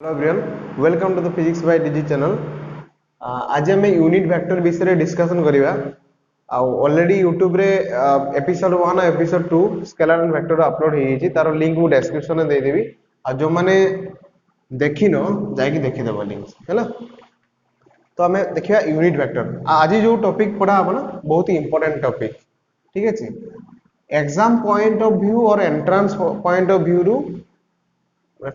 Hello everyone, welcome to the physics by DG channel. आज आम unit vector विषय discussion करिबा। ऑलरेडी यूट्यूब रे एपिसोड 1 और episode 2 scalar and vector upload हो जाइए, तार लिंक मु डिस्क्रिप्शन में दे देबी। आ जो माने देखिनो जाई देखि देबो लिंक हैला। तो हमें देखिया यूनिट वेक्टर। आज जो टॉपिक पढ़ा हम ना बहुत ही इंपोर्टेंट टॉपिक, ठीक है जी। एग्जाम पॉइंट ऑफ व्यू और एंट्रेंस पॉइंट ऑफ व्यू रु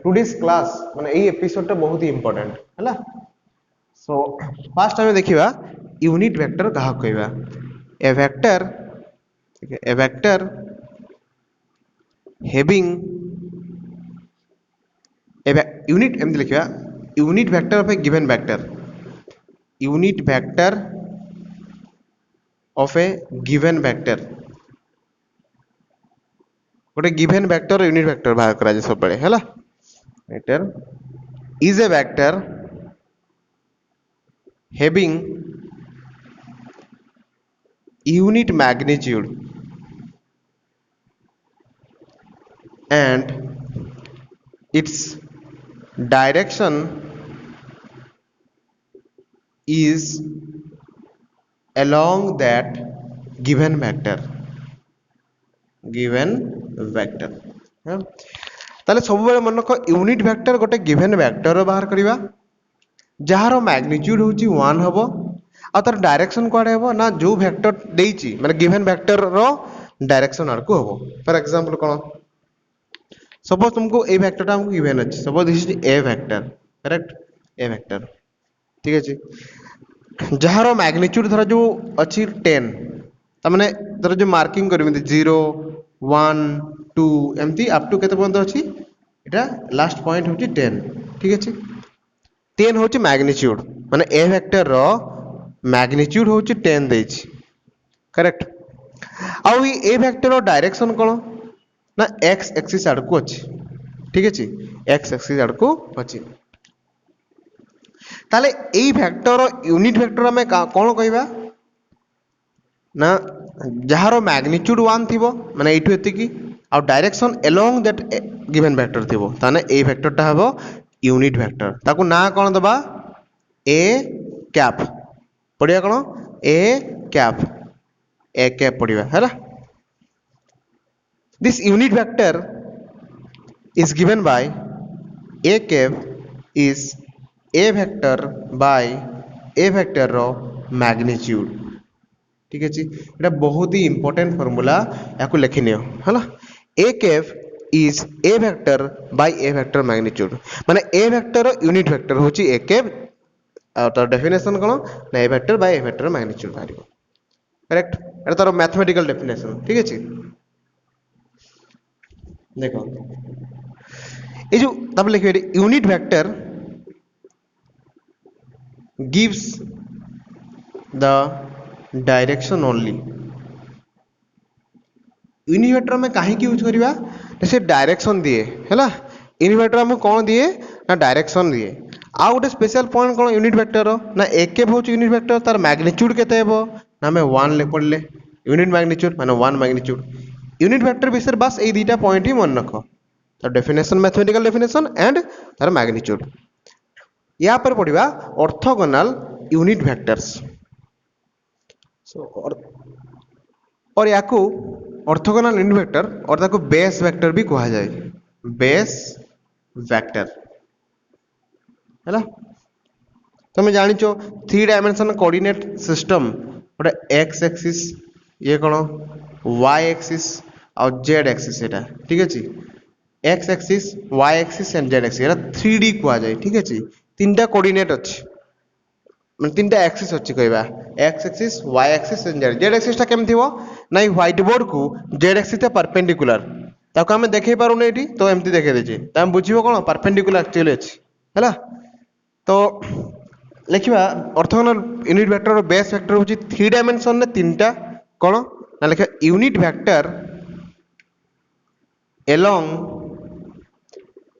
टुडेस क्लास माने एई एपिसोड टा बहुत ही इंपोर्टेंट हैला। सो फास्ट हमें देखिबा यूनिट वेक्टर कहा कहबा। ए वेक्टर, ठीक है, a vector having a unit m लिखिबा unit vector of a given vector, unit vector of a given vector. गोटे गिवन वेक्टर और यूनिट वेक्टर बाहर करा जे सब बड़े हैला। Vector is a vector having unit magnitude and its direction is along that given vector, given vector। हाँ? ताले सब बेले मन रख यूनिट वेक्टर गोटे गिवन वेक्टर बाहर करिबा जार मैग्नीट्यूड होची 1 हबो आ तार डायरेक्शन कुआडे हबो ना जो वेक्टर देइची माने गिवन वेक्टर रो डायरेक्शन आर को हबो। फॉर एग्जांपल कोन सपोज तुमको ए वेक्टर टा हमको गिवन अछि, suppose this is a vector, correct, A vector, ठीक अछि। जार मैग्नीट्यूड धर जो अछि 10, त माने धर जो मार्किंग करबे 0 1 2 एमती अप टू केते पर्यंत अछि, एटा लास्ट पॉइंट होची 10, ठीक अछि। 10 होची मैग्नीट्यूड माने ए वेक्टर रो मैग्नीट्यूड होची 10 देछि, करेक्ट। आ ए वेक्टर रो डायरेक्शन कोन ना एक्स एक्सिस आड़ को अछि, ठीक अछि, एक्स एक्सिस आड़ को अछि। ताले एई वेक्टर रो यूनिट वेक्टर हमें कोन कहबा ना जहारो मैग्नीट्यूड 1 थिबो माने एठु एतिकी आ direction along that given vector थिबो ताने ए वेक्टर टा हबो यूनिट वेक्टर। ताकू ना कोन दबा ए कैप पड़िया कोन ए कैप पड़िया हैला। This unit vector is given by a cap is a vector by a vector रो magnitude, ठीक अछि। एटा बहुत ही इंपोर्टेंट फार्मूला याकू लिखिनियो हैला। a cap is a vector by a vector magnitude माने a vector यूनिट वेक्टर होची a cap आ तार definition कोन ना a vector by a vector magnitude बारिबो, करेक्ट। एटा तार मैथमेटिकल डेफिनेशन, ठीक अछि। देखो ये जो तब लिखे unit vector gives the direction only. Unit vector में काहे की यूज करिबा से डायरेक्शन दिए हैला। यूनिट वेक्टर हम कोन दिए ना डायरेक्शन दिए। आ गोटे स्पेशल पॉइंट कोन यूनिट वेक्टर ना एक के होची यूनिट वेक्टर तार मैग्नीट्यूड केते हेबो ना हमें 1 ले पड़ले यूनिट मैग्नीट्यूड माने 1 मैग्नीट्यूड। यूनिट वेक्टर विषय बस ए दुटा पॉइंट ही मन रखो, तो डेफिनेशन मैथमेटिकल डेफिनेशन एंड तार मैग्नीट्यूड। या पर पढ़िबा ऑर्थोगोनल यूनिट वेक्टर्स। और याकू ऑर्थोगोनल यूनिट वेक्टर और ताको बेस वेक्टर भी कहा जाए, बेस वेक्टर हैला। तुम जानिचो 3 डायमेंशन कोऑर्डिनेट सिस्टम गोटे एक्स एक्सिस ये कोन वाई एक्सिस और जेड एक्सिस एटा, ठीक अछि। X axis Y axis and Z axis एटा 3D कहा जाए, ठीक अछि। तीनटा कोऑर्डिनेट अछि माने तीनटा एक्सिस अछि कहबा X axis Y axis and Z axis टा केम थिवो नै व्हाइट बोर्ड को जेड एक्सिस ता परपेंडिकुलर ताको हमें देखै पारो नै एठी, तो एमती देखे देछि त हम बुझिबो कोन परपेंडिकुलर एक्चुअली अछि हैला। तो लिखिबा ऑर्थोगोनल यूनिट वेक्टर और बेस वेक्टर होची 3 डायमेंशन ने तीनटा कोन ना लिखा unit vector along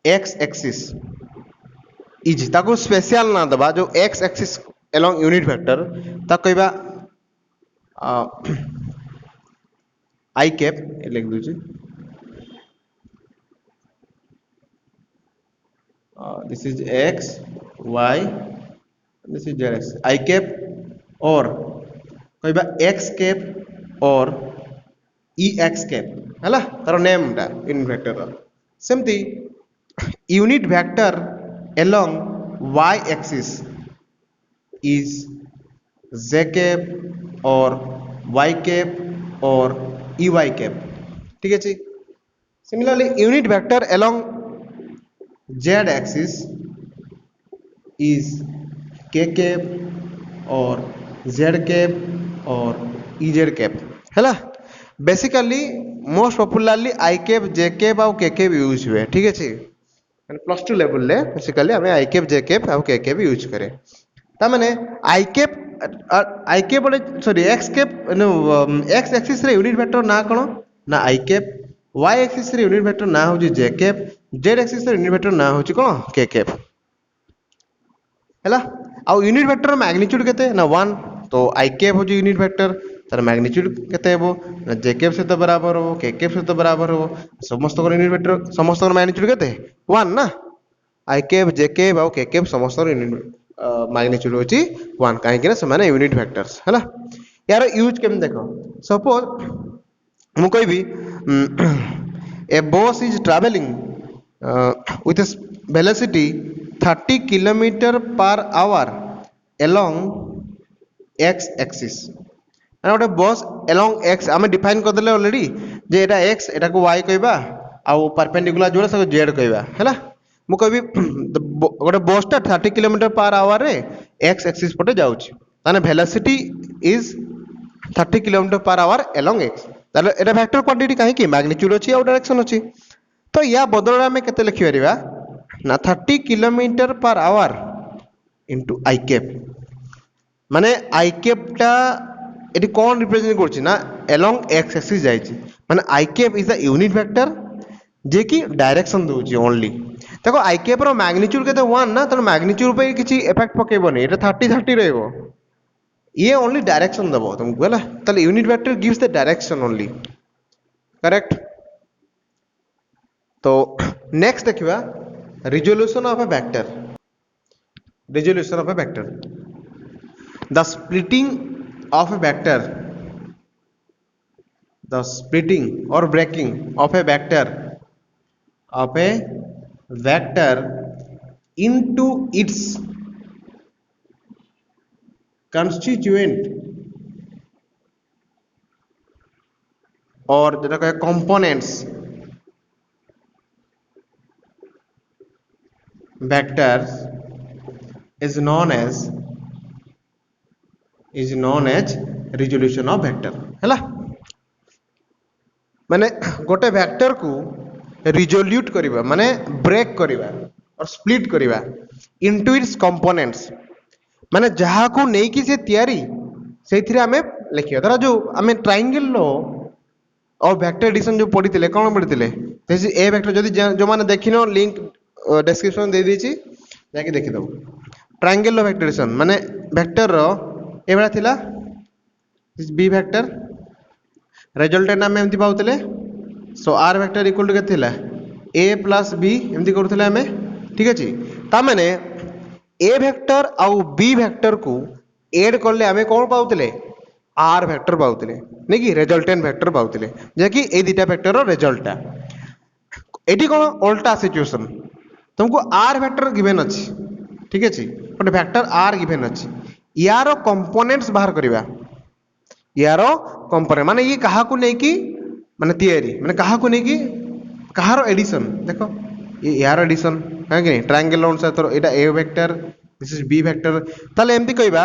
x axis is ताको स्पेशल ना दबा जो x axis along unit vector ता कहबा आई कैप लिख दूची this is x y, this is z axis I cap or कहबा x cap or e x cap हला तार नेम टा यूनिट वेक्टर रो सेमती unit vector along y axis is z cap or y cap or ey cap ठीक है जी। Similarly unit vector along z axis is k cap or z cap or ez cap है ना। Basically most popularly आई cap जे cap आउ के cap use हुए ठीक है plus two level ले बेसिकली आम आई कैप जे कैप आउ के कैप यूज करे तामाने i cap sorry x cap x axis रे यूनिट वेक्टर ना कोन ना आई कैप वाई एक्सिस रे यूनिट वेक्टर ना होची जे कैप जेड एक्सिस रे यूनिट वेक्टर ना होची कोन के कैप हैला। आउ यूनिट वेक्टर मैग्नीट्यूड केते ना 1 तो आई कैप होची यूनिट वेक्टर तार मैग्नीट्यूड केते हेबो ना जे कैप से तो बराबर हो के कैप से तो बराबर हो समस्त को यूनिट वेक्टर समस्त को मैग्नीट्यूड केते 1 ना आई कैप जे कैप आउ के कैप समस्त को यूनिट मैग्नीट्यूड होची 1 काहे कि ना से माने यूनिट वेक्टर्स हैला। यार यूज केम देखो सपोज मु कहबी a bus is traveling with a velocity 30 km per hour along x axis and गोटे बस along x आम डिफाइन कर देले ऑलरेडी जे एटा x एटा को y कहबा आ परपेंडिकुलर जोड़ा से z कहबा हैला। मु कहबी गोटे बस टा 30 km per hour रे x axis पटे जाउची माने velocity is 30 km per hour along x ताले एटा वेक्टर क्वांटिटी काहे कि मैग्नीट्यूड अछि और डायरेक्शन अछि तो या बदल में केते लिखि परिबा ना 30 km per hour into I cap माने I cap टा एटी कोन रिप्रेजेंट करछि ना along x axis जाइछि माने I cap is the unit vector जे कि डायरेक्शन दोछि ओनली देखो I cap रो मैग्नीट्यूड केते 1 ना तो मैग्नीट्यूड पे किछि इफेक्ट पकेबोनी एटा 30 30 रहइबो ये ओनली डायरेक्शन दबो तुमको हैला ताले unit vector gives the direction only correct. तो नेक्स्ट देखिबा resolution of a vector resolution of a vector the splitting of a vector the splitting और breaking of a vector into its constituent और जेटा कहे components vectors is known as resolution of vector हैला। माने गोटे vector को resolute करिबा माने break करिबा और स्प्लिट करिबा इनटू इट्स कंपोनेंट्स माने जहा को नै कि से तयारी सेथिरे हमें लिखियो धरा जो हमें ट्रायंगल लो और वेक्टर एडिशन जो पढ़िथिले कोन पढ़िथिले जैसे ए वेक्टर जदी जो माने देखिनो लिंक डिस्क्रिप्शन दे दीची जाके देखि दो ट्रायंगल लो वेक्टर एडिशन माने वेक्टर रो ए बडा थिला बी वेक्टर रिजल्टेंट नाम एमति पाउतले सो आर वेक्टर इक्वल टू के थिला a प्लस b एमति करथले हमें ठीक अछि ता माने ए वेक्टर आउ बी वेक्टर को ऐड करले हमें कोन पाउतले आर वेक्टर पाउतले नै कि रिजल्टेंट वेक्टर पाउतले जे कि ए दुटा वेक्टर रो रिजल्ट एटी कोन उल्टा सिचुएशन तुमको आर वेक्टर गिवन अछि ठीक अछि बट वेक्टर आर गिवन अछि यारो कंपोनेंट्स बाहर करबा यारो कंपोनेंट माने ये कहा को नै कि माने थियरी माने कहा को नै कि कहारो एडिशन देखो ये यार एडिशन है कि ट्रायंगल लोन से तो एटा a vector this is b vector ताले एमती कहबा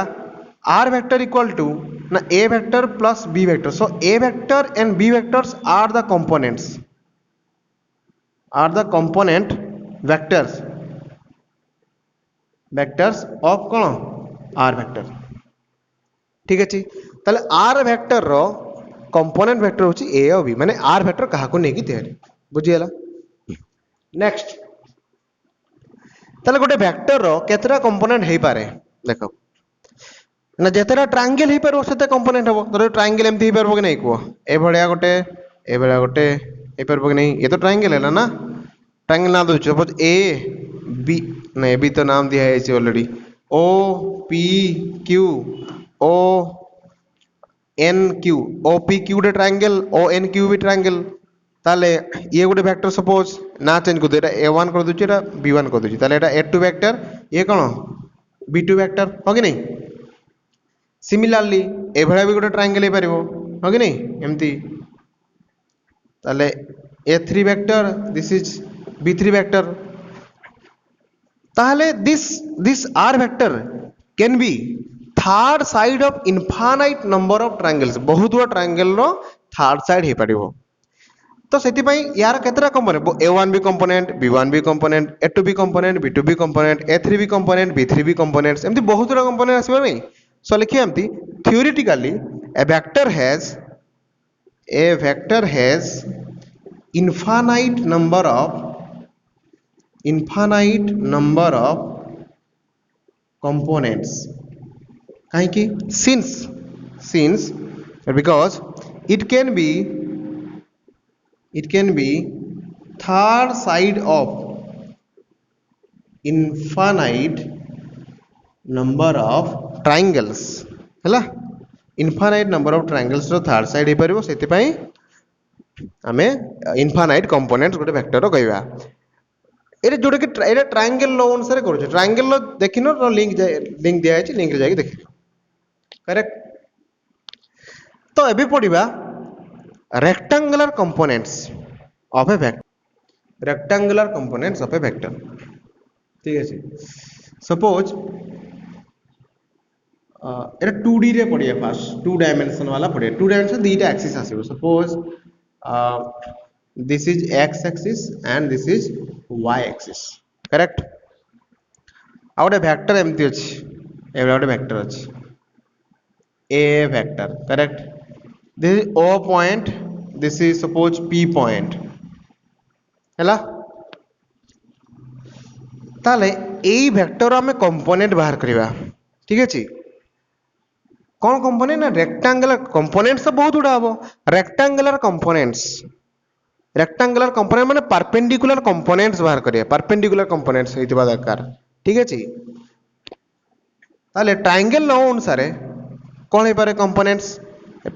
आर वेक्टर इक्वल टू ना a vector plus b vector so a vector and b vectors are the component vectors of कोन आर वेक्टर ठीक अछि ताले आर वेक्टर रो कंपोनेंट वेक्टर होची ए और बी माने आर वेक्टर कहा को नै कि तयारी बुझियला। नेक्स्ट ताले गोटे वेक्टर रो केतरा कंपोनेंट हेई पारे देखो ना जेतरा ट्रायंगल हेई पारो सेते कंपोनेंट हबो तो ट्रायंगल एमती हेई पारबो कि नै को ए भड़िया गोटे हेई पारबो कि नै ये तो ट्रायंगल हैला ना ट्रायंगल ना दोछ सपोज ए बी नहीं बी तो नाम दिया है already O P Q O N Q O P Q गोटे ट्रायंगल ओ एन क्यू भी ट्रायंगल ताले ये गोटे वेक्टर सपोज ना चेंज कर दे ए वन कर दूची एटा बी वन कर दूची ताले एटा ए टू वेक्टर ये कौन बी टू वेक्टर हो कि नहीं सिमिलारली ए भला भी गोटे ट्रायंगल हो पारिबो हो कि नहीं एमती ताले a three vector this is b three vector ताहले this are vector can be third side of infinite number of triangles बहुत गुड़ा ट्रायंगल रो थर्ड साइड हो पारिबो तो सेति पई यार केतरा कंपोनेंट ए1 बी कंपोनेंट बी1 बी कंपोनेंट ए2 बी कंपोनेंट बी2 बी कंपोनेंट ए3 बी कंपोनेंट बी3 बी कंपोनेंट्स एमती बहुत गुड़ा कंपोनेंट आसीबो नहीं सो लिखिए एमती theoretically a vector has infinite number of components काहे कि since because it can be third side of infinite number of triangles हैला infinite number of triangles row third side हे परिबो सेति पई आमे इनफाइनाइट कंपोनेंट्स गोटे वेक्टर रो कहबा एरे जोडे कि एरे ट्रायंगल लो अनुसार करू छै ट्रायंगल लो देखिनो रो लिंक दिया है लिंक रे जाके देख करेक्ट तो एबे पढिबा rectangular components of a vector ठीक है सपोज एरा 2D रे पढिया फास्ट 2 डायमेंशन वाला पढिया 2 डायमेंशन दीटा एक्सिस आसीबो suppose this is x axis and this is y axis correct out vector एमती अछि एबे आउट वेक्टर अछि a vector correct this is o point this is suppose p point हैला ताले एई वेक्टर हमें कंपोनेंट बाहर करबा ठीक अछि कौन कंपोनेंट ना रेक्टेंगुलर कंपोनेंट्स तो बहुत गुड़ा हम रेक्टेंगुलर कंपोनेंट्स माने परपेंडिकुलर कंपोनेंट्स बाहर करिया परपेंडिकुलर कंपोनेंट्स होइतबा दरकार ठीक अछि ताले ट्रायंगल लो अनुसार कौन हे पारे कंपोनेंट्स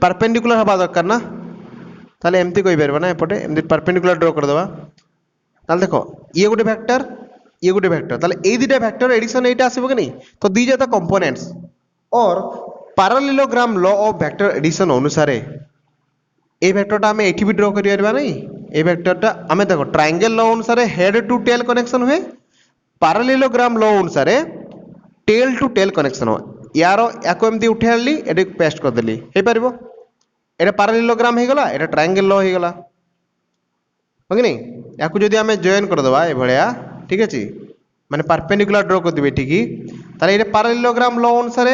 परपेंडिकुलर हबा दरकार ना ताले एमती कहि परबा ना एपटे एमती परपेंडिकुलर ड्रा कर देबा ताले देखो ये गोटे वेक्टर ताले ए दुटा वेक्टर एडिशन एटा आसीबो कि नहीं तो दी जाता कंपोनेंट्स और parallelogram law of vector addition अनुसार ए वेक्टरटा हमें एठी भी ड्रा करि परबा नहीं ए वेक्टरटा हमें देखो ट्रायंगल लॉ अनुसार हेड टू टेल कनेक्शन हुए पैरेललोग्राम लॉ अनुसार टेल टू टेल कनेक्शन हो यारो याको एमती उठेली एडी पेस्ट कर देली हे परबो एटा पैरेललोग्राम हे गला एटा ट्रायंगल लॉ हे गला हो कि नहीं याको जदी हमें जॉइन कर देबा ए भलिया ठीक अछि माने परपेंडिकुलर ड्रा कर देबे ठीक ताले एटा पैरेललोग्राम लॉ अनुसार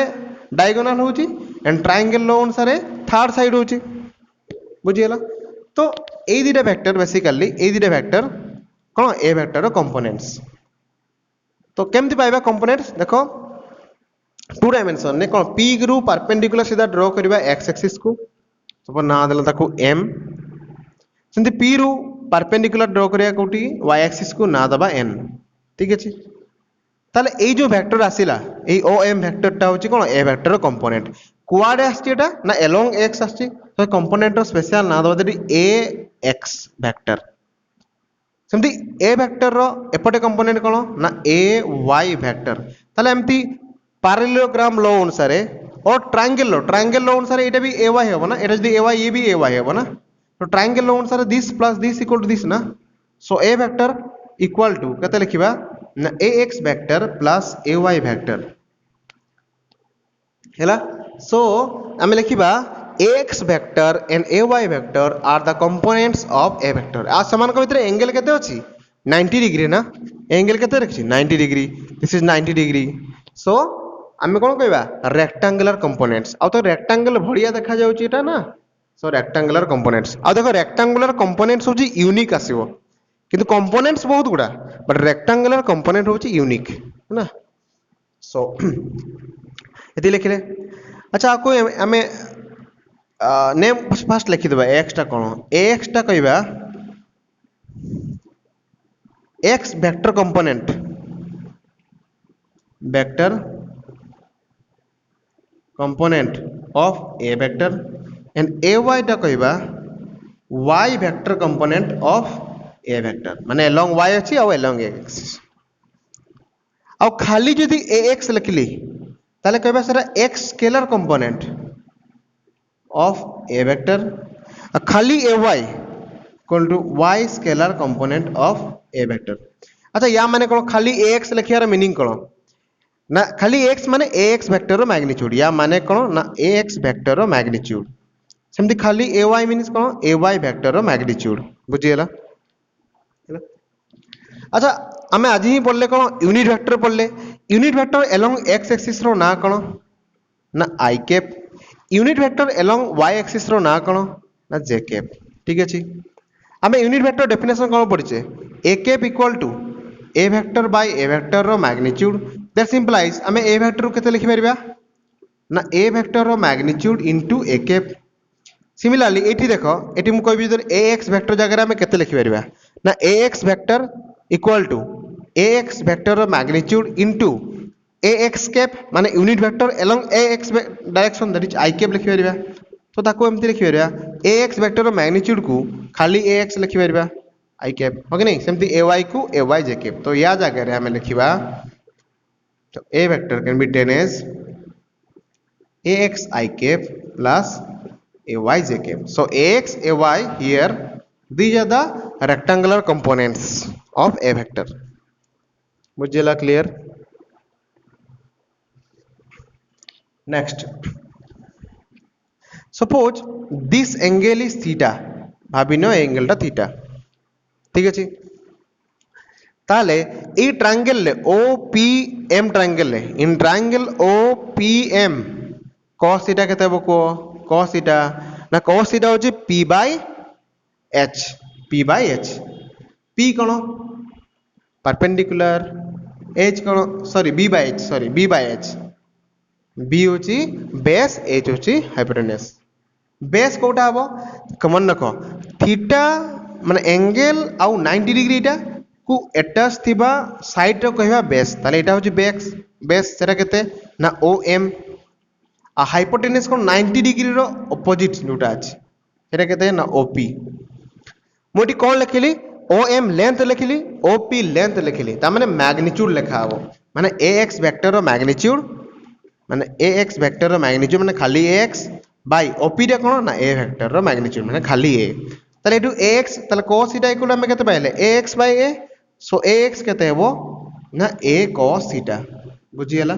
डायगोनल होची एंड ट्रायंगल लो अनुसार थर्ड साइड होची बुझियला तो ए दुटा वेक्टर बेसिकली ए दुटा vector cone a vector row components तो केमति पाइबा कंपोनेंट्स देखो 2 डायमेंशन ने कोन p ग्रुप परपेंडिकुलर सीधा ड्रा करबा x एक्सिस को सपोज ना देला ताको m सेंति p रु परपेंडिकुलर ड्रा करिया कोठी y एक्सिस को ना दबा n ठीक अछि ताले ए जो वेक्टर आसिला ए ओ एम वेक्टरटा होची कोन ए वेक्टर रो कंपोनेंट कुआडे आछि एटा ना अलोंग x आछि तो कंपोनेंट रो स्पेशल ना दबा देडी ए एक्स वेक्टर सेमती ए वेक्टर रो एपटे कंपोनेंट कोन ना ए वाई वेक्टर ताले एमती पैरेललोग्राम लॉ अनुसार और ट्रायंगल लॉ अनुसार एटा भी ए वाई हेबो ना एटा जदी ए वाई ये भी ए वाई हेबो ना तो ट्रायंगल लॉ अनुसार this plus this equal to this ना so a vector equal to कते लिखिबा ना ax vector plus ay vector हैला सो आमे लिखिबा ax vector and ay vector are the components of a vector आ समान को भीतर एंगल केते अछि 90 डिग्री ना एंगल केते रखछि 90 degree this is 90 degree so आमे कोन कहबा रेक्टेंगुलर कंपोनेंट्स आ तो रेक्टेंगल भड़िया देखा जाउछि एटा ना सो रेक्टेंगुलर कंपोनेंट्स आ देखो रेक्टेंगुलर कंपोनेंट्स होछि यूनिक आसीबो किंतु कंपोनेंट्स बहुत गुड़ा बट रेक्टेंगुलर कंपोनेंट होछि यूनिक है ना सो एति लिखले अच्छा आपको हमें नेम फास्ट लिखि देबा x टा कोन x टा कहबा x vector component vector component of a vector and ay टा कहबा y vector component of a vector माने along y अछि और along x और खाली जदि ax लिखली ताले कहबा सरा x scalar component of a vector और खाली ay equal to y scalar component of a vector। अच्छा या माने कोन खाली ax लिखियार मीनिंग कोन ना खाली x माने ax वेक्टर रो मैग्नीट्यूड या माने कोन ना ax वेक्टर रो मैग्नीट्यूड सेमति खाली ay मीन्स कोन ay वेक्टर रो मैग्नीट्यूड बुझियला। अच्छा आमे आज ही पढ़ले कोन यूनिट वेक्टर पढ़ले unit vector along x axis रो ना कोन ना i cap unit vector along y axis रो ना कोन ना j कैप ठीक अछि। आमे यूनिट वेक्टर डेफिनेशन कोन पढिचे a cap equal to a vector by a vector रो मैग्नीट्यूड दैट इंप्लाइज आमे a वेक्टर को केते लिखि परबा ना a वेक्टर रो magnitude into a cap. Similarly एठी देखो एठी मु कहबी जर ax वेक्टर जगह में केते लिखि परबा ना ax vector equal to ax vector रो मैग्नीट्यूड इनटू ax कैप माने unit vector along ax direction that is i cap लिखि परबा तो ताको एमति लिखि परबा ax वेक्टर रो मैग्नीट्यूड को खाली ax लिखि परबा i कैप हो कि नहीं सेमति ay को ay j कैप तो या जगह रे हमें लिखिबा तो a vector can be written as ax i cap plus ay j cap so ax ay here these are the rectangular components of a vector बुझियला clear. Next suppose this angle is theta भाबिनो angle टा theta ठीक अछि ताले a triangle ले OPM ट्रायंगल ले in triangle OPM cos theta केते हबो को cos थीटा ना cos थीटा होची p by h p कोन परपेंडिकुलर h कोन sorry b by h b होची बेस h होची हाइपोटेनस बेस कोटा हबो कमन नको थीटा माने एंगल आउ 90 डिग्री इटा को अटैच थिबा साइड रो कहबा बेस ताले एटा होची बेस सेटा केते ना OM आ हाइपोटेनस को 90 डिग्री रो ऑपोजिट जोटा अछि सेटा केते ना OP मोटी कोन लिखली OM लेंथ लिखली OP लेंथ लिखली ता माने मैग्नीट्यूड लिखा हबो माने ax वेक्टर रो मैग्नीट्यूड माने ax वेक्टर रो मैग्नीट्यूड माने खाली ax बाय OP रे कोन ना a वेक्टर रो मैग्नीट्यूड माने खाली a ताले एटू ax ताले cos थीटा इक्वल हमें केते पाइले ax by a so ax केते हबो ना a cos थीटा बुझियला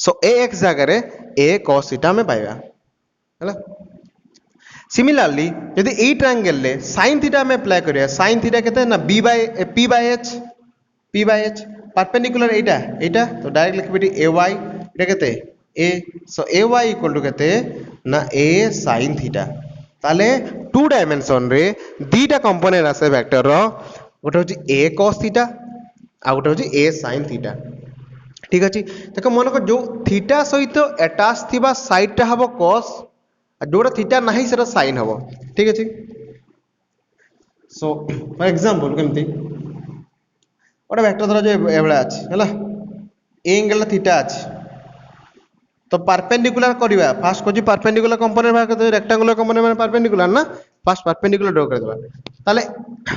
सो ax जगह रे a cos थीटा में पाइबा हैला। सिमिलरली यदि ए ट्रायंगल ले sin थीटा में अप्लाई करिया sin थीटा केते ना p by h परपेंडिकुलर एटा तो डायरेक्ट लिखबिटी ay एटा केते a so ay equal to केते ना a sin थीटा ताले टू डायमेंशन रे दीटा कंपोनेंट आसे वेक्टर रो गोटे होची a cos थीटा आ गोटे होची a sin थीटा ठीक अछि। देखो मन को जो थीटा सहित अटैच थिबा साइड टा हबो cos जोड़ा थीटा नाही सेरा sin हबो ठीक अछि। सो फॉर एग्जांपल केमती ओटा वेक्टर धरा जे एबला अछि हला ए एंगल थीटा अछि तो परपेंडिकुलर करिवा फास्ट कोची परपेंडिकुलर कंपोनेंट भाग करते रेक्टेंगुलर कंपोनेंट माने परपेंडिकुलर ना फास्ट परपेंडिकुलर ड्रॉ कर देबा ताले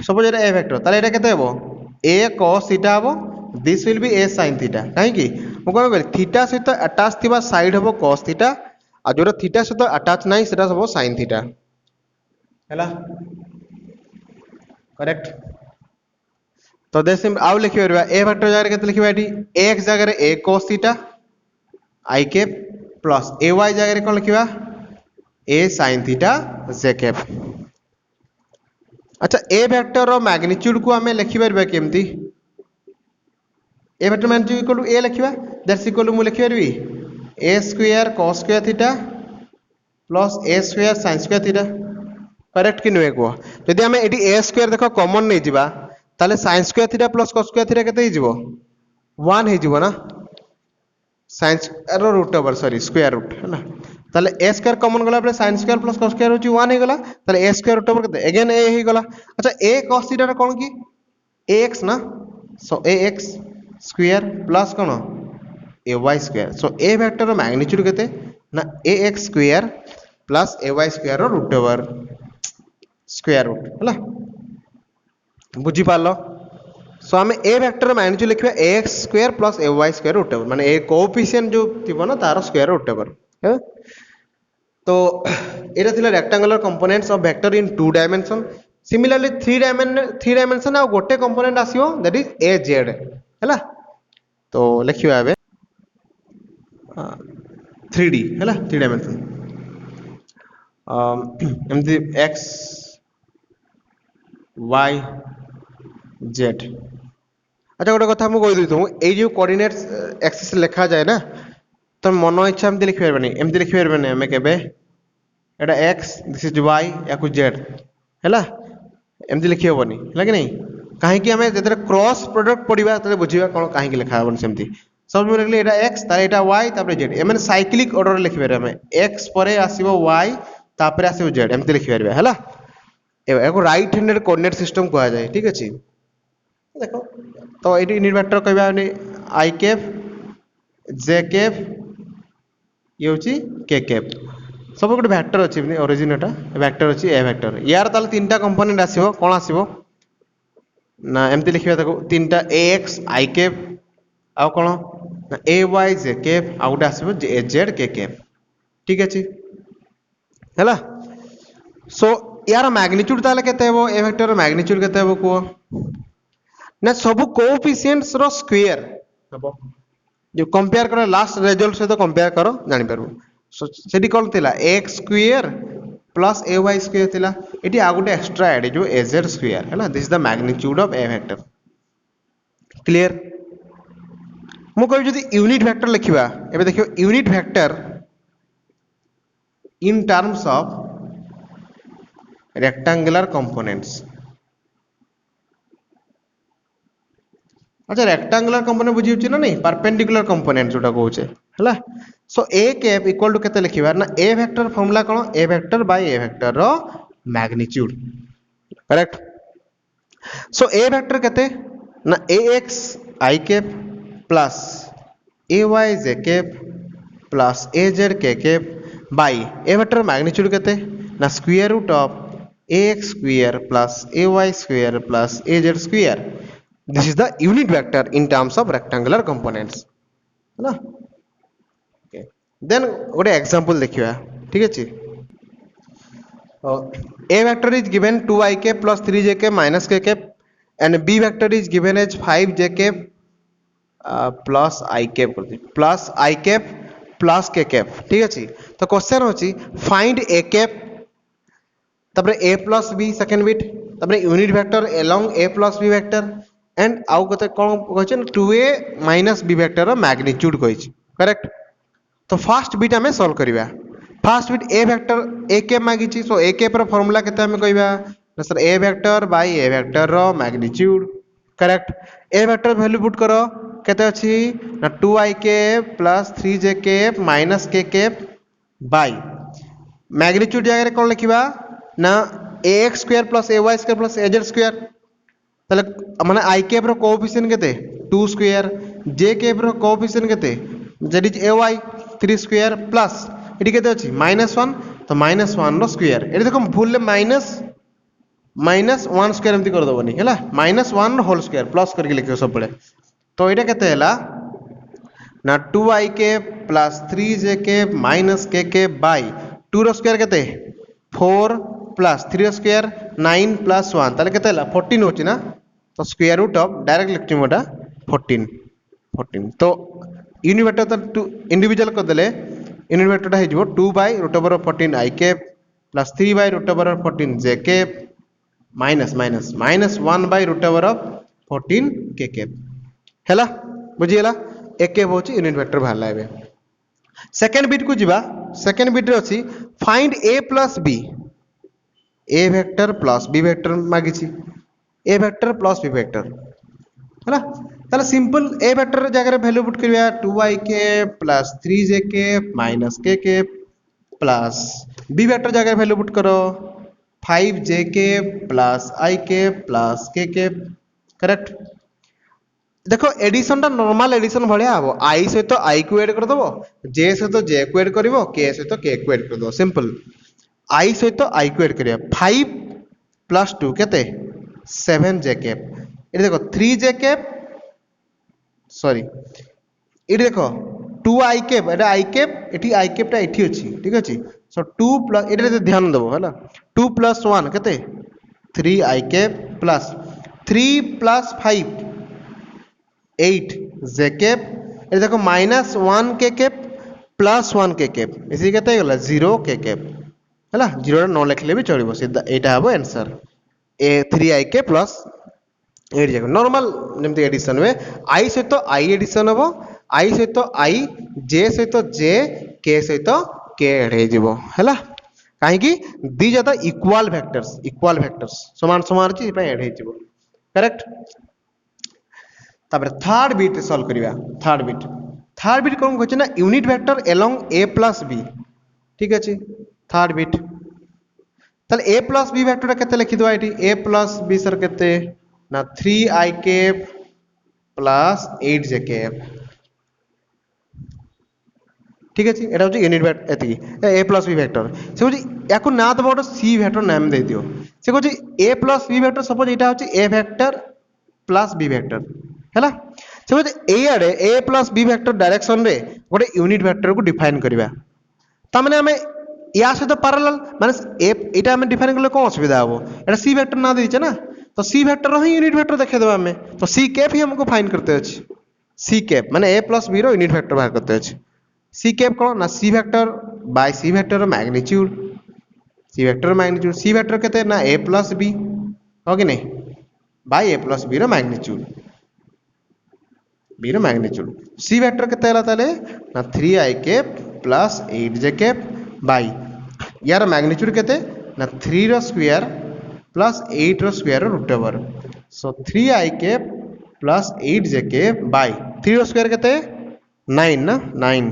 सपोज एटा ए वेक्टर ताले एटा केते हबो a cos थीटा हबो this will be a sin theta काहे कि मु कोन कहली थीटा सहित अटैच थिबा साइड हबो cos थीटा आ जोरा थीटा सहित अटैच नाही सेटा हबो sin थीटा हैला करेक्ट। तो देसिम आउ लिखि परबा a वेक्टर जगह केते लिखिबा एटी ax जगह रे a cos theta i cap plus ay जगह रे कोन लिखिबा a sin theta j cap. अच्छा a वेक्टर रो मैग्नीट्यूड को हमें लिखि परबा केमती a vector magnitude equal to a लिखिबा दैट्स इक्वल टू मु लिखि परबी a square cos square theta plus a square sin square theta correct कि नुए को यदि हमें एटी a स्क्वायर देखो कॉमन नै जिबा ताले sin square theta plus cos square theta केते हिजिवो 1 हिजिवो ना sin square root over sorry square root है ना ताले a स्क्वायर कॉमन गला पे sin square plus cos square होची 1 हे गला ताले a स्क्वायर रूट ओवर केते अगेन a हे गला। अच्छा a cos थीटा रा कोन की ax ना सो ax स्क्वायर प्लस कोन a y square so a vector magnitude केते ना a x square plus a y square root over square root है बुझी पाल सो आम ए वेक्टर मैग्नीट्यूड लिखा a x square plus a y square root over माने a coefficient जो थी ना तार स्क्वायर रूट ओवर है तो ये थिला rectangular components of vector in 2 dimension similarly 3 dimension आ गोटे कंपोनेंट आसीबो दैट इज ए जेड हैला तो लिखिबा एबे 3D हैला 3 डायमेंशन एमती एक्स वाई जेड अच्छा गोटे कथा मुझे कही दूँ ये कोऑर्डिनेट्स एक्सिस लिखा जाए ना तो मन इच्छा एमती लिखिपारे एमती लिखिपारे आम के एटा एक्स दिस इज वाई या जेड है एमती लिखी हेनी है कि नहीं कहीं आम जो क्रॉस प्रोडक्ट पढ़ा तो बुझा कौन कहीं लिखा हेनी सेमती सब लिखले एटा एक्स तार वाई तापर जेड एम साइक्लिक ऑर्डर लिखिपारे आम एक्स पर आसो वाई तापर आसो जेड एमती लिखिपारे है राइट हैंडेड कोऑर्डिनेट सिस्टम कहा जाए ठीक अच्छे देखो तो ये यूनिट वेक्टर कहबा आई कैप जे कैप ये हूँ के कैप सब गोटे वेक्टर अच्छी ओरिजिन एटा वेक्टर अच्छी ए वेक्टर यार ताल 3टा कंपोनेंट आसो कौन आसो ना एमती लिखा देखो 3टा ए एक्स आई कैप आउ कौन ना ए वाई जे कैप आउ गोटे आसो ए जेड के कैप ठीक अच्छे है सो यार मैग्नीट्यूड ताले केते हेबो ए वेक्टर रो मैग्नीट्यूड केते हेबो को ना सब कोएफिशिएंट्स रो स्क्वायर हेबो जो कंपेयर करो लास्ट रिजल्ट से तो कंपेयर करो जानि परबो सो सेठी कोन थिला x square plus a y square थिला एठी आ गुटे एक्स्ट्रा ऐड जो ए जेड स्क्वायर हैला this is the magnitude of a vector clear मु कहि जदी यूनिट वेक्टर लिखिबा एबे देखियो unit vector in terms of rectangular components अच्छा रेक्टेंगुलर कंपोनेंट बुझी ना नहीं परपेंडिकुलर कंपोनेंट जोटा कहूचे है so a cap equal to केते लिखिबा ना ए वेक्टर फॉर्मूला कोन a vector by a vector रो magnitude correct so a vector केते ना a x i cap plus a y j cap plus a z k cap by a vector magnitude केते ना square root of a x square plus a y square plus a z square this is the unit vector in terms of rectangular components है ना okay then गोटे example देखिबा ठीक अछि a vector is given 2i k plus 3j k minus k k and b vector is given as 5j k plus i k plus i k plus k k ठीक अछि तो question होची find a k तबरे a plus b second bit तबरे unit vector along a plus b vector and आउ कते कोन कहछन 2a minus b वेक्टर रो मैग्नीट्यूड कहछि करेक्ट तो फर्स्ट बिट हमें सॉल्व करिबा first bit a vector a के मागिछि सो a के पर फार्मूला केते हमें कहबा ना sir a vector by a vector रो magnitude correct a vector value put करो केते अछि ना 2ik plus 3jk minus kk बाय मैग्नीट्यूड जगह रे कोन लिखिबा ना ax square plus ay square plus az square ताले माने i कैप रो कोएफिशिएंट केते 2 स्क्वायर j कैप रो कोएफिशिएंट केते that is ay 3 square plus एटी केते अछि -1 तो -1 रो स्क्वायर एटी देखो भूल ले माइनस 1 स्क्वायर एमती कर दबनी हैला -1 होल स्क्वायर प्लस करके लिखियो सब बळे तो एटा केते हैला ना 2ik plus 3jk minus kk by 2 रो स्क्वायर केते 4 प्लस 3 स्क्वायर 9 प्लस 1 ताले केते हैला 14 होची ना तो स्क्वायर रूट ऑफ डायरेक्ट लिखती मोटा 14 तो यूनिट वेक्टर तो इंडिविजुअल कर देले यूनिट वेक्टर है जो 2 by root over 14 i cap plus 3 by root over 14 j cap minus 1 by root over 14 k cap हैला बुझिएला एक कैप होची यूनिट वेक्टर बाहरला एबे सेकंड बिट को जिबा सेकंड बिट रे अछि find a plus b a vector plus b vector मागिछि a vector plus b vector हैला ताले सिंपल a वेक्टर जगह रे वैल्यू पुट करिया 2ik plus 3jk minus kk plus b vector जगह रे वैल्यू पुट करो 5jk plus ik plus kk correct देखो एडिशन टा नॉर्मल एडिशन भलिया हबो आई सहित आई को ऐड कर दबो जे सहित जे को ऐड करिवो के सहित के को ऐड कर दबो सिंपल आई सहित आई को ऐड करिया 5 प्लस 2 केते 7 जे कैप ये देखो 3 जे कैप सॉरी ये देखो 2 आई कैप एटा आई कैप एठी आई कैप टा एठी अछि ठीक अछि सो 2 प्लस एटा ध्यान दबो हला 2 प्लस 1 केते 3 आई कैप प्लस 3 प्लस 5 8 जे कैप ये देखो माइनस 1 के कैप प्लस 1 के कैप इसी कहते गला 0 के कैप हैला 0 न लिखले भी चलिबो सीधा एटा हबो आंसर ए 3 आई के प्लस 8 जे नॉर्मल जेमति एडिशन में आई सहित आई एडिशन हबो आई सहित आई जे सहित जे के सहित के ऐड हे जिवो हैला काहे कि दी जाता इक्वल वेक्टर्स समान समान अछि पे ऐड हे जिवो करेक्ट तापर थर्ड बिट सॉल्व करिवा थर्ड बिट कोन कहछ ना unit vector along a plus b ठीक अछि थर्ड बिट तले a प्लस b वेक्टर केते लिखि दवा एठी a प्लस b सर केते ना 3i cap plus 8j cap ठीक अछि एटा होची यूनिट वेक्टर एति a प्लस b वेक्टर से होची याको ना दबो c वेक्टर नाम दे दियो से होची a plus b vector suppose एटा होची a vector plus b vector हैला से ए आडे a plus b vector direction रे गोटे यूनिट वेक्टर को डिफाइन करबा ता माने हमें या से तो पैरेलल माने ए एटा हमें डिफाइन करले कोन असुविधा हबो एटा c वेक्टर ना देइछे ना तो c वेक्टर ही यूनिट वेक्टर देखे देबा हमें तो c कैप ही हमको फाइंड करते अछि c कैप माने a प्लस b रो यूनिट वेक्टर बाहर करते अछि c कैप कोन ना c vector by c vector रो मैग्नीट्यूड c वेक्टर केते ना a प्लस b हो कि नहीं बाय a प्लस b रो मैग्नीट्यूड b रो मैग्नीट्यूड c वेक्टर केते हला ताले ना 3i cap plus 8j cap by यार मैग्नीट्यूड केते ना 3 रो स्क्वायर प्लस 8 रो square root over so 3i cap plus 8j cap by 3 रो स्क्वायर केते 9 ना 9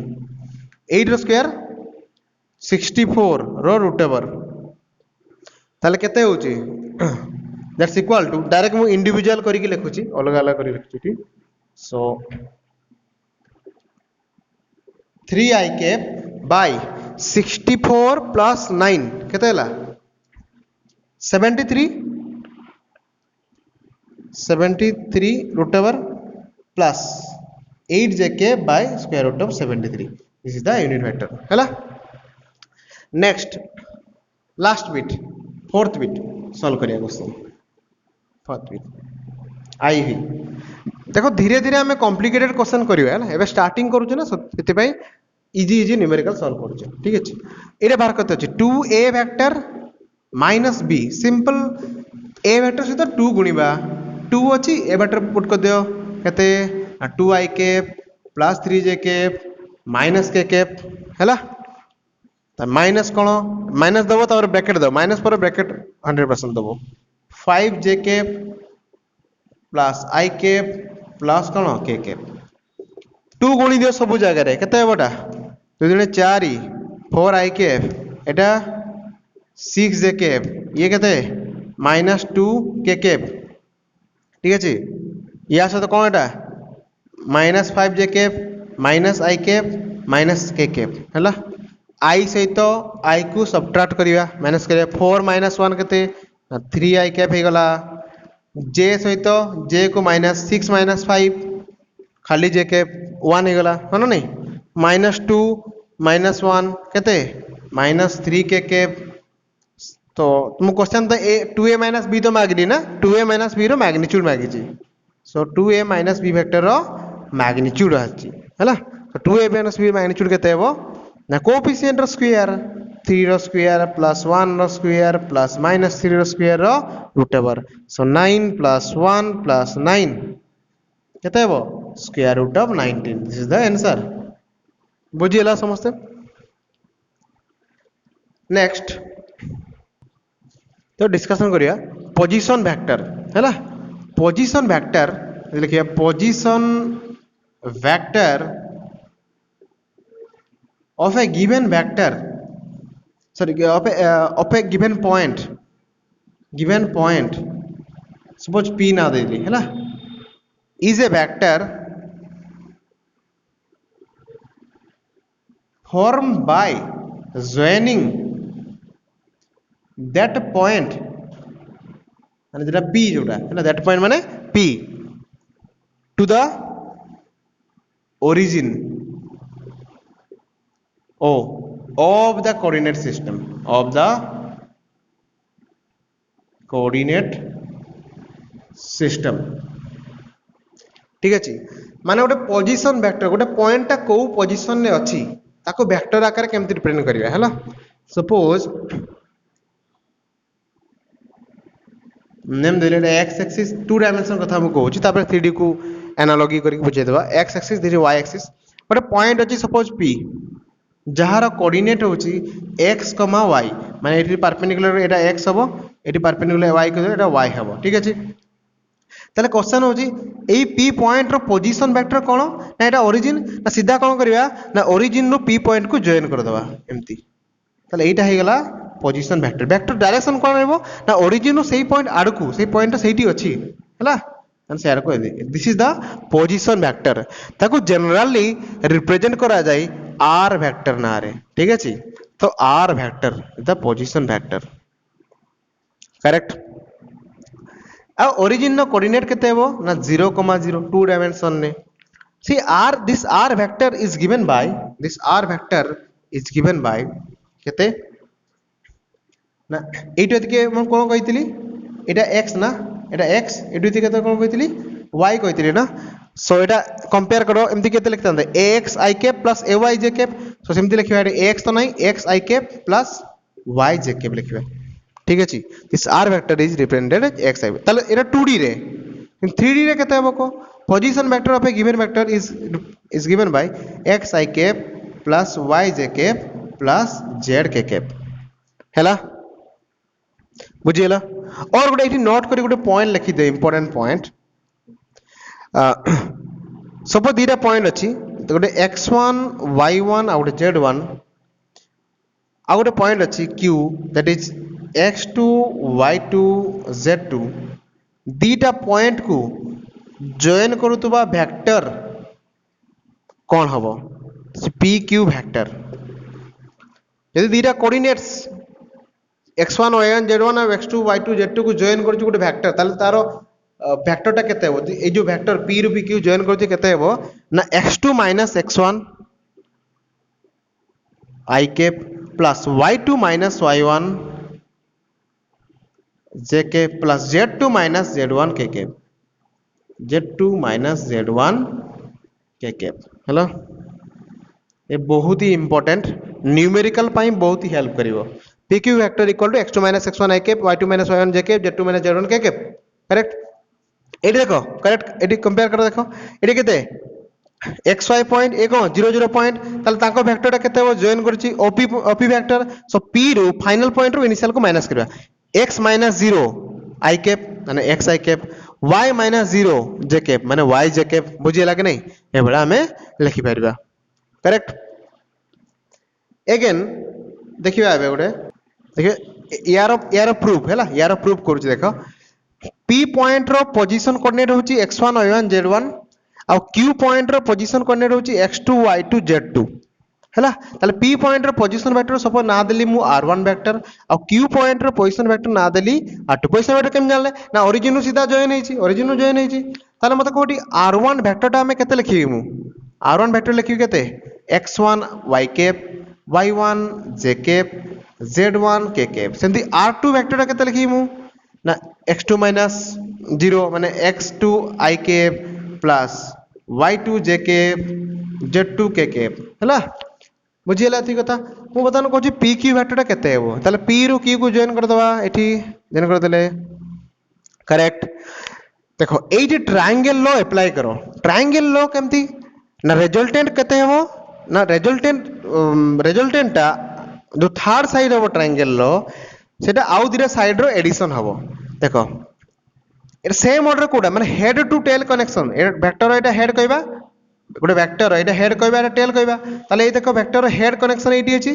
8 रो स्क्वायर 64 रो रूट ओवर ताले केते होची दैट्स इक्वल टू डायरेक्ट मु इंडिविजुअल करी के लिखुची अलग अलग करी लिखुची so 3i कैप by 64 plus 9 केते हला 73 root over plus 8j cap by square root of 73 this is the unit vector हला next last bit fourth bit solve करिया क्वेश्चन fourth bit आई ही देखो धीरे धीरे हमें कॉम्प्लिकेटेड क्वेश्चन करिवे ना एबे स्टार्टिंग करू ना सेति पई इजी न्यूमेरिकल सॉल्व करू ठीक अछि एरे बाहर करते अछि 2a vector minus b simple a vector से तो 2 गुणीबा 2 अछि a वेक्टर पुट कर दियो कते 2i cap plus 3j cap minus k cap हैला त माइनस कोन माइनस दबो त ब्रैकेट दो माइनस पर ब्रैकेट 100% दबो 5j cap plus i cap plus कौन के कैप 2 गुणी दियो सब जगह रे केते बटा 2 दुने 4 4 i cap Etah 6 j cap ये केते -2 के कैप ठीक अछि या से तो कोन एटा -5 j cap -i cap -k cap हैला i सहित i को सबट्रैक्ट करिया माइनस करिया 4 -1 केते 3i कैप हे गला j सहित j को -6 -5 खाली j के 1 हे गला है ना नहीं -2 -1 केते -3 के कैप तो तुम क्वेश्चन तो a 2a - b तो मागली ना 2a - b रो मैग्नीट्यूड मागी छी सो 2a - b वेक्टर रो मैग्नीट्यूड आछि हैला तो 2a - b मैग्नीट्यूड केते हेबो ना कोएफिशिएंट रो स्क्वायर 3 रो स्क्वायर प्लस 1 रो स्क्वायर प्लस -3 रो स्क्वायर रो रूट ओवर सो 9 + 1 + 9 केते हेबो square root of 19 this is the answer बुझियला समझते नेक्स्ट तो डिस्कशन करिया पोजीशन वेक्टर हैला पोजीशन वेक्टर लिखिया position vector of a given vector sorry of a given point suppose p ना दे दी है ना is a vector formed by joining that point माने जेटा p जोटा है ना, that point माने p to the origin o of the coordinate system ठीक अछि। माने गोटे पोजीशन वेक्टर गोटे पॉइंट टा को पोजीशन ने अछि ताको वेक्टर आकार केमति रिप्रेजेंट करिया हला। सपोज नेम देले एक्स एक्सिस टू डायमेंशन कथा हम कहूची तापर 3D को एनालॉजी करके बुझे देबा। X axis this y axis गोटे पॉइंट अछि सपोज p जहार कोऑर्डिनेट होची x, y माने एटी परपेंडिकुलर एटा x हबो एटी परपेंडिकुलर y को एटा y हबो ठीक अछि। ताले क्वेश्चन होची एई p पॉइंट रो पोजीशन वेक्टर कोन ना एटा ओरिजिन ना सीधा कोन करबा ना ओरिजिन रो p पॉइंट को जॉइन कर देबा एम्ति। ताले एटा हे गेला पोजीशन वेक्टर। वेक्टर डायरेक्शन कोन रहबो ना ओरिजिन रो सेही पॉइंट आडकू सेही पॉइंट सेहीटी अछि हला सेयार को this is the position vector. ताको जनरली रिप्रेजेंट करा जाय r वेक्टर ना रे ठीक अछि। तो r vector the position vector correct. आ ओरिजिन नो कोऑर्डिनेट केते हेबो ना 0,0 टू डायमेंशन ने सी r this r vector is given by केते ना एटा के हम कोन कहितली एटा x ना एटा x एटु केते कोन कहितली y कहितली ना। सो एटा कंपेयर करो एमति केते लिखतांते ax i cap plus ay j cap. So सेमति लिखबा ax तो नहीं x i cap plus y j cap लिखबा ठीक अछि। This r vector is represented as x i ताले एटा 2D रे 3D रे केते हेबो को position vector of a given vector is given bye x i cap plus y j cap plus z k cap हैला बुझिएला। और गोटे एठी नोट करी गोटे पॉइंट लिखि दे इंपोर्टेंट पॉइंट। सपोज दीटा पॉइंट अछि तो गोटे x1 y1 आ गोटे z1 आ गोटे पॉइंट अछि q that is x2 y2 z2 दीटा पॉइंट को जॉइन करूतबा वेक्टर कोन हबो pq वेक्टर। यदि दीटा कोऑर्डिनेट्स x1 y1 z1 और x2 y2 z2 को जॉइन करछु गोटे वेक्टर ताले तारो वेक्टर टा केते हेबो ए जो वेक्टर p रो pq जॉइन करछु केते हेबो ना x2 - x1 i cap plus y2 - y1 j cap plus z2 - z1 k cap हेलो। ये बहुत ही इंपोर्टेंट न्यूमेरिकल पाई बहुत ही हेल्प करिवो। pq vector equal to x2 - x1 i cap y2 - y1 j cap z2 - z1 k cap correct. एटी देखो करेक्ट एटी कंपेयर कर देखो एटी केते xy पॉइंट ए को 0 0 पॉइंट ताले ताको वेक्टरटा केते हो जॉइन करछि op वेक्टर। सो p रो फाइनल पॉइंट रो इनिशियल को माइनस करबा x - 0 i कैप माने x i cap y - 0 j cap माने y j कैप बुझियला कि नहीं ए बडा हमें लिखि परबा करेक्ट। अगेन देखिबा आबे गोटे देखिए यार प्रूफ हैला यार प्रूफ करूछि देखो p पॉइंट रो पोजीशन कोऑर्डिनेट होछि x1 y1 z1 आ q पॉइंट रो पोजीशन कोऑर्डिनेट होछि x2 y2 z2 हैला। ताले p पॉइंट रो पोजीशन वेक्टर सपोज ना देली मु r1 वेक्टर आ q पॉइंट रो पोजीशन वेक्टर ना देली r2 पोजीशन वेक्टर केम जानले ना ओरिजिन रो सीधा जॉइन हेछि ताले मते कोठी r1 वेक्टरटा हमें केते लिखिबी मु r1 वेक्टर लिखिबी केते x1 y cap y1 j cap z1 k cap सेंती r2 वेक्टरटा केते लिखिबी मु ना x2 - 0 माने x2 i cap plus y2 j cap z2 k cap हैला बुझियला थी कथा मु बतान कहछि pq वेक्टरटा केते हेबो ताले p रो q को जॉइन कर दबा एठी जॉइन कर देले करेक्ट। देखो ए जे ट्रायंगल लॉ अप्लाई करो ट्रायंगल लॉ केमती ना रिजल्टेंट केते हेबो ना रिजल्टेंटटा जो थर्ड साइड ऑफ ट्रायंगल लो सेटा आउ दिरा साइड रो एडिशन हबो। देखो एटा सेम ऑर्डर कोडा माने head to tail connection a vector एटा हेड कहबा गोटे वेक्टर एटा हेड कहबा एटा टेल कहबा ताले ए देखो वेक्टर हेड कनेक्शन एटी अछि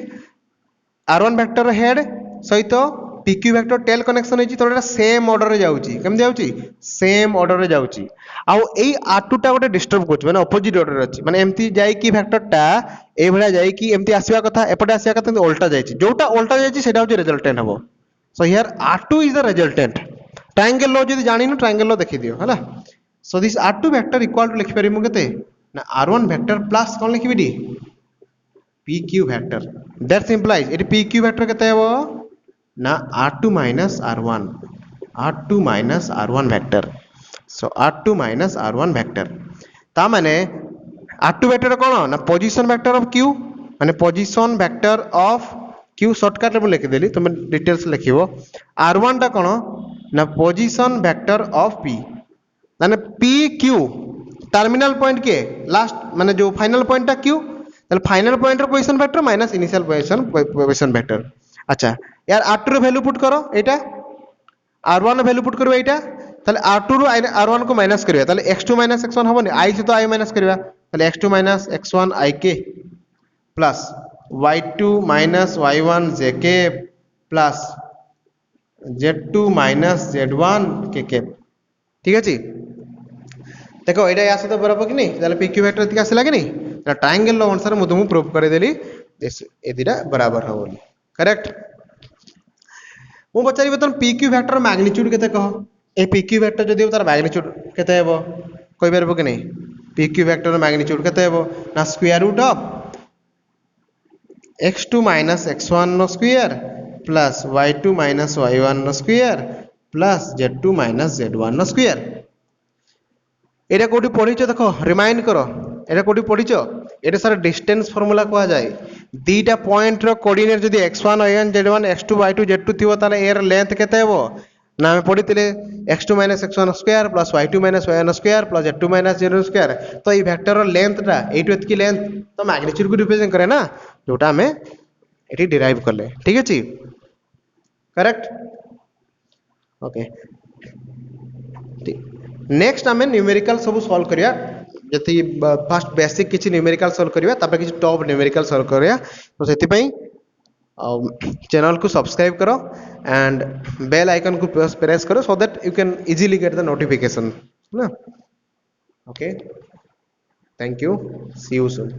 r1 वेक्टर हेड सहित PQ वेक्टर टेल कनेक्शन होची तो एटा सेम ऑर्डर रे जाउची केम जाउची सेम ऑर्डर रे जाउची आउ एई R2 टा गोटे डिस्टर्ब करछ माने अपोजिट ऑर्डर अछि माने एम्ति जाई कि वेक्टर टा ए भला जाई कि एम्ति आसीबा कथा एपटे आसीबा कथा एम्ति उल्टा जाईची जोटा उल्टा जाईची सेटा होची रिजल्टेंट हबो so here R2 is the resultant triangle लो जदि जानिनु ट्रायंगल लो देखि दियो हला so this R2 vector equal to लिखि परिमु केते ना R1 वेक्टर प्लस कोन लिखिबि डी PQ vector that implies it PQ vector केते हबो ना R2 minus R1 vector so R2 minus R1 vector ता माने R2 वेक्टर कोन ना पोजीशन वेक्टर ऑफ Q माने position vector of Q shortcut रे लिखि देली तुम डिटेल्स लिखिबो R1 टा कोन ना पोजीशन वेक्टर ऑफ P माने PQ टर्मिनल पॉइंट के लास्ट माने जो फाइनल पॉइंट टा Q ताले फाइनल पॉइंट रो position vector minus initial position vector अच्छा यार R2 रो वैल्यू पुट करो एटा R1 रो वैल्यू पुट करो एटा ताले R2 रो R1 को माइनस करिया ताले x2 माइनस x1 हबो I से तो I माइनस करिया ताले x2 minus x1 ik plus y2 minus y1 jk plus z2 minus z1 kk ठीक अछि देखो एटा या से तो बराबर कि नहीं ताले PQ वेक्टर इतका आसी लागे नहीं ता ट्रायंगल लो अनुसार मु तुमु प्रूफ करे देली ए दिरा बराबर हो बोली करेक्ट मु पचारि बतन PQ वेक्टर मैग्नीट्यूड केते कह ए PQ वेक्टर जदि तार मैग्नीट्यूड केते हेबो कहि परबो कि नहीं PQ वेक्टर मैग्नीट्यूड केते हेबो ना square root of x2 minus x1 नो square plus y2 minus y1 नो square plus z2 minus z1 नो स्क्वायर एटा कोठी पढिचो देखो रिमाइंड करो एटा कोठी पढिचो एटा सर डिस्टेंस फार्मूला कहा जाय दीटा पॉइंट रो कोऑर्डिनेट जदी x1 y1 z1 x2 y2 z2 थिबो ताले एर लेंथ केते हेबो ना हम पढितले x2 x1 square plus y2 y1 square plus z2 z2 square तो ई वेक्टर रो लेंथ टा एटु एतकी लेंथ तो मैग्नीट्यूड को रिप्रेजेंट करे ना जोटा हमें एटी डिराइव करले ठीक अछि करेक्ट ओके नेक्स्ट हमें न्यूमेरिकल सब सॉल्व करिया जति फर्स्ट बेसिक किछि न्यूमेरिकल सॉल्व करिया तापर किछि टॉप न्यूमेरिकल सॉल्व करिया तो सेति पई चैनल को सब्सक्राइब करो एंड बेल आइकन को प्रेस करो so that you can easily get the notification ना okay thank you see you soon